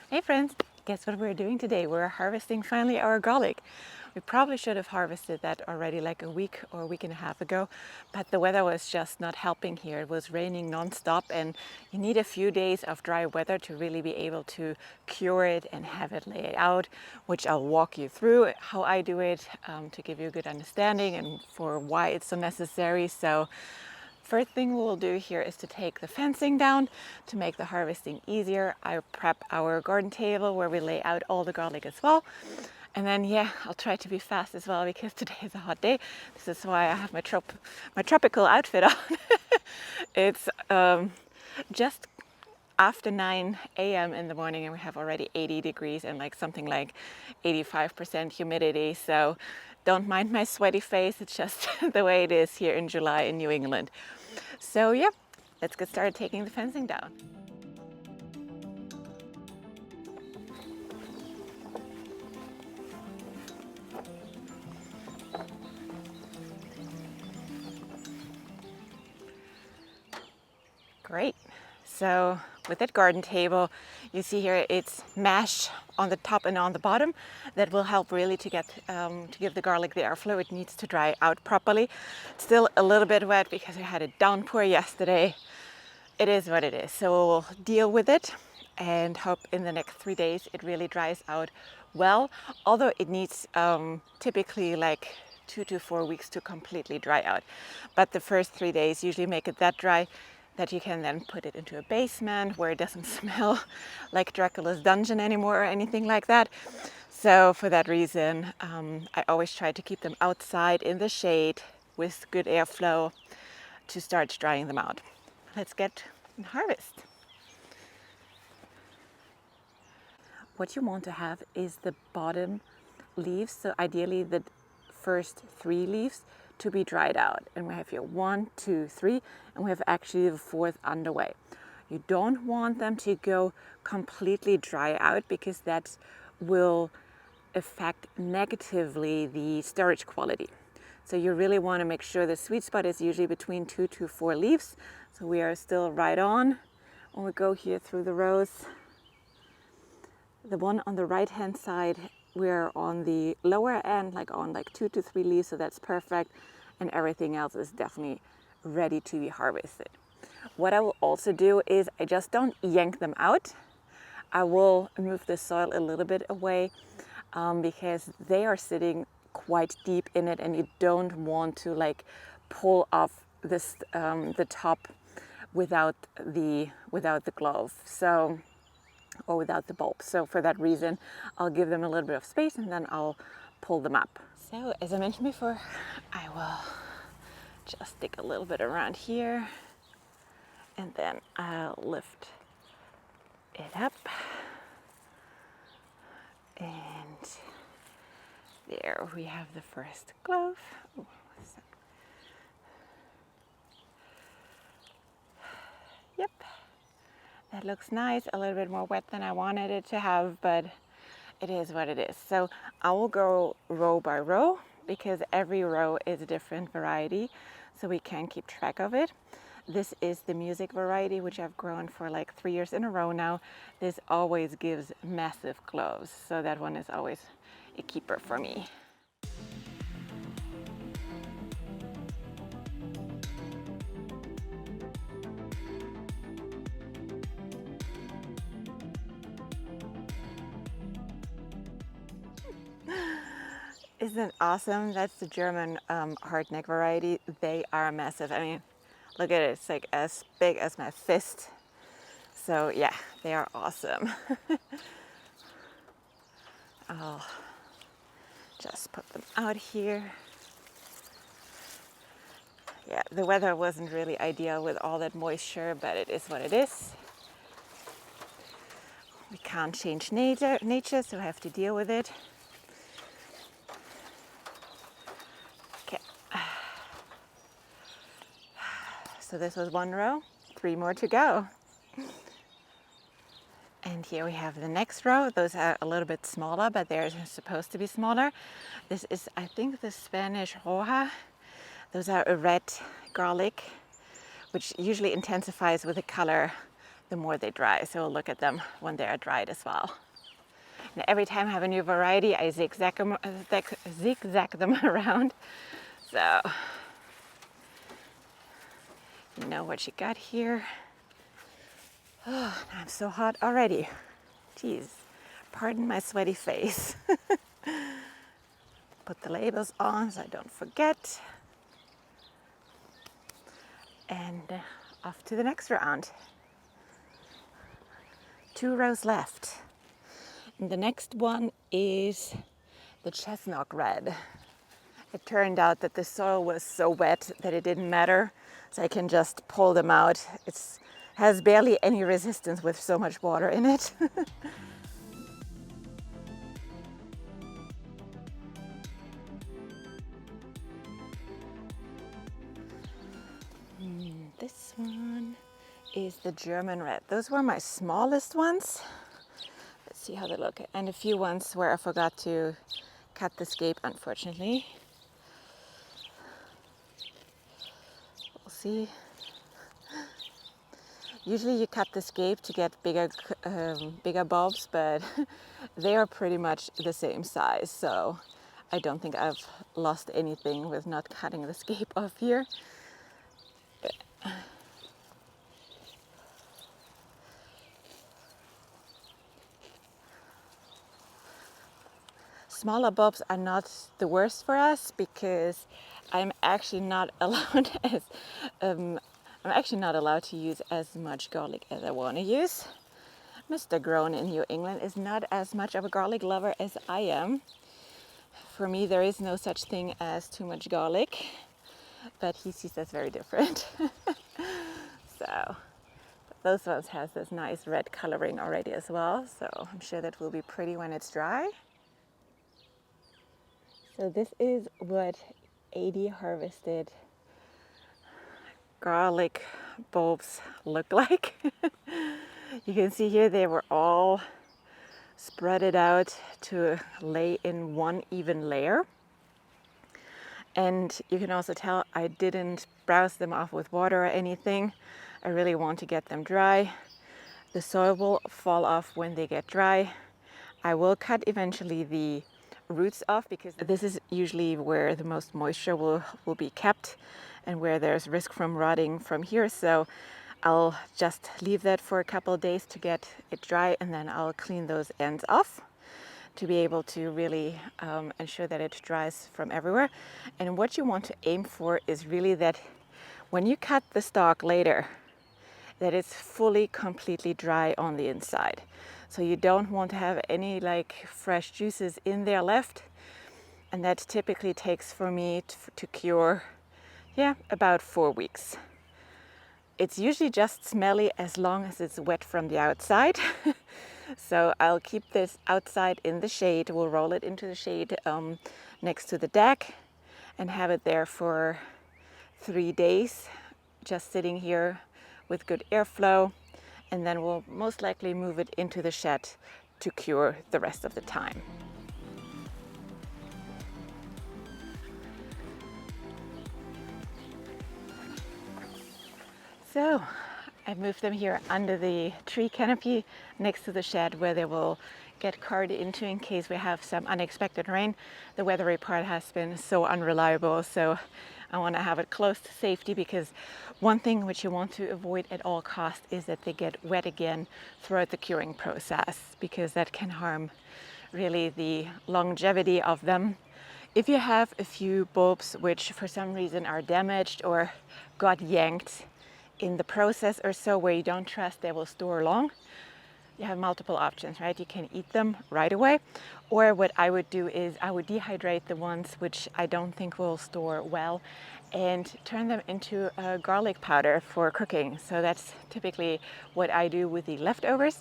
Hey friends, guess what we're doing today? We're harvesting finally our garlic. We probably should have harvested that already like a week or a week and a half ago, but the weather was just not helping here. It was raining non-stop and you need a few days of dry weather to really be able to cure it and have it lay out, which I'll walk you through how I do it to give you a good understanding and for why it's so necessary. So first thing we'll do here is to take the fencing down to make the harvesting easier. I prep our garden table where we lay out all the garlic as well. And then, yeah, I'll try to be fast as well because today is a hot day. This is why I have my tropical outfit on. It's just after 9 a.m. in the morning and we have already 80 degrees and like something like 85% humidity. So don't mind my sweaty face. It's just the way it is here in July in New England. So yeah, let's get started taking the fencing down. Great. So with that garden table, you see here it's mesh on the top and on the bottom. That will help really to give the garlic the airflow. It needs to dry out properly. It's still a little bit wet because I had a downpour yesterday. It is what it is. So we'll deal with it and hope in the next 3 days it really dries out well. Although it needs typically like 2 to 4 weeks to completely dry out. But the first 3 days usually make it that dry that you can then put it into a basement where it doesn't smell like Dracula's dungeon anymore or anything like that. So for that reason, I always try to keep them outside in the shade with good airflow to start drying them out. Let's get and harvest. What you want to have is the bottom leaves, so ideally the first 3 leaves to be dried out. And we have here 1, 2, 3, and we have actually the 4th underway. You don't want them to go completely dry out because that will affect negatively the storage quality. So you really want to make sure the sweet spot is usually between 2 to 4 leaves. So we are still right on when we go here through the rows. The one on the right hand side, we're on the lower end, like on 2 to 3 leaves, so that's perfect. And everything else is definitely ready to be harvested. What I will also do is I just don't yank them out. I will move the soil a little bit away because they are sitting quite deep in it and you don't want to like pull off this the top without the glove. So or without the bulb. So for that reason, I'll give them a little bit of space and then I'll pull them up. So as I mentioned before, I will just dig a little bit around here and then I'll lift it up. And there we have the first glove. Ooh, yep. That looks nice, a little bit more wet than I wanted it to have, but it is what it is. So I will go row by row because every row is a different variety, so we can keep track of it. This is the music variety, which I've grown for like 3 years in a row now. This always gives massive cloves, so that one is always a keeper for me. Isn't it awesome? That's the German Hardneck variety. They are massive. I mean, look at it. It's like as big as my fist. So yeah, they are awesome. I'll just put them out here. Yeah, the weather wasn't really ideal with all that moisture, but it is what it is. We can't change nature, so I have to deal with it. Okay. So this was 1 row, 3 more to go. And here we have the next row. Those are a little bit smaller, but they're supposed to be smaller. This is, I think, the Spanish Roja. Those are a red garlic, which usually intensifies with the color the more they dry. So we'll look at them when they are dried as well. And every time I have a new variety, I zigzag them around. So you know what you got here. Oh, I'm so hot already. Jeez, pardon my sweaty face. Put the labels on so I don't forget. And off to the next round. 2 rows left. And the next one is the Chesnock Red. It turned out that the soil was so wet that it didn't matter, so I can just pull them out. It has barely any resistance with so much water in it. This one is the German Red. Those were my smallest ones. Let's see how they look. And a few ones where I forgot to cut the scape, unfortunately. We'll see. Usually you cut the scape to get bigger bulbs, but they are pretty much the same size. So I don't think I've lost anything with not cutting the scape off here. Smaller bulbs are not the worst for us because I'm actually not allowed to use as much garlic as I want to use. Mr. Grown in New England is not as much of a garlic lover as I am. For me, there is no such thing as too much garlic, but he sees that's very different. So those ones has this nice red coloring already as well, so I'm sure that will be pretty when it's dry. So this is what 80 harvested garlic bulbs look like. You can see here they were all spreaded out to lay in one even layer. And you can also tell I didn't browse them off with water or anything. I really want to get them dry. The soil will fall off when they get dry. I will cut eventually the roots off because this is usually where the most moisture will be kept and where there's risk from rotting from here. So I'll just leave that for a couple of days to get it dry, and then I'll clean those ends off to be able to really ensure that it dries from everywhere. And what you want to aim for is really that when you cut the stalk later, that it's fully, completely dry on the inside. So you don't want to have any like fresh juices in there left. And that typically takes for me to cure, about 4 weeks. It's usually just smelly as long as it's wet from the outside. So I'll keep this outside in the shade. We'll roll it into the shade next to the deck and have it there for 3 days, just sitting here with good airflow. And then we'll most likely move it into the shed to cure the rest of the time. So I moved them here under the tree canopy next to the shed where they will get carried into in case we have some unexpected rain. The weather report has been so unreliable, so I want to have it close to safety, because one thing which you want to avoid at all costs is that they get wet again throughout the curing process, because that can harm really the longevity of them. If you have a few bulbs which for some reason are damaged or got yanked in the process or so, where you don't trust they will store long, you have multiple options, right? You can eat them right away, or what I would do is I would dehydrate the ones which I don't think will store well and turn them into a garlic powder for cooking. So that's typically what I do with the leftovers.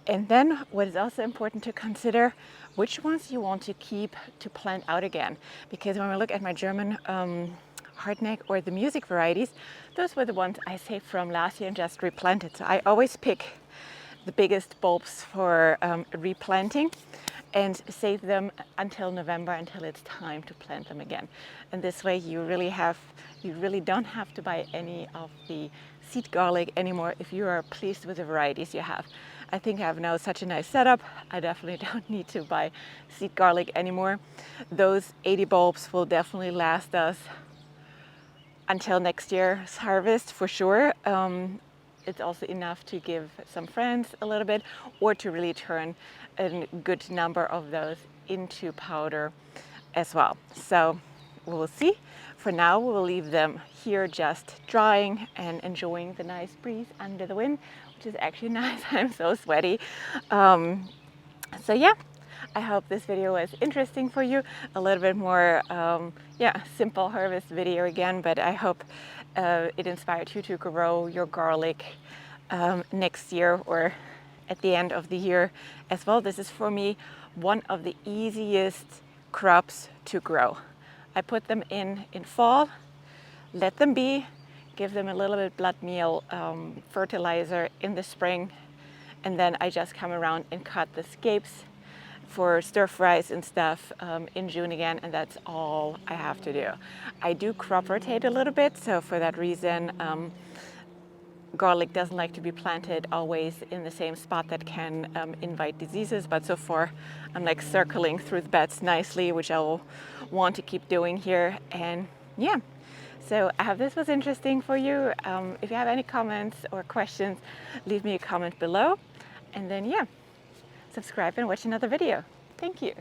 And then what is also important to consider, which ones you want to keep to plant out again. Because when we look at my German Hardneck or the music varieties, those were the ones I saved from last year and just replanted. So I always pick the biggest bulbs for replanting. and save them until November, until it's time to plant them again. And this way you really don't have to buy any of the seed garlic anymore if you are pleased with the varieties you have. I think I have now such a nice setup. I definitely don't need to buy seed garlic anymore. Those 80 bulbs will definitely last us until next year's harvest for sure. It's also enough to give some friends a little bit, or to really turn a good number of those into powder as well. So we'll see. For now, we'll leave them here just drying and enjoying the nice breeze under the wind, which is actually nice. I'm so sweaty. So yeah, I hope this video was interesting for you. A little bit more, simple harvest video again, but I hope it inspired you to grow your garlic next year or at the end of the year as well. This is for me one of the easiest crops to grow. I put them in fall, let them be, give them a little bit blood meal fertilizer in the spring, and then I just come around and cut the scapes for stir fries and stuff in June again, and that's all I have to do. I do crop rotate a little bit, so for that reason garlic doesn't like to be planted always in the same spot. That can invite diseases, but so far I'm like circling through the beds nicely, which I will want to keep doing here. And yeah, so I hope this was interesting for you. If you have any comments or questions, leave me a comment below, and then yeah, subscribe and watch another video. Thank you.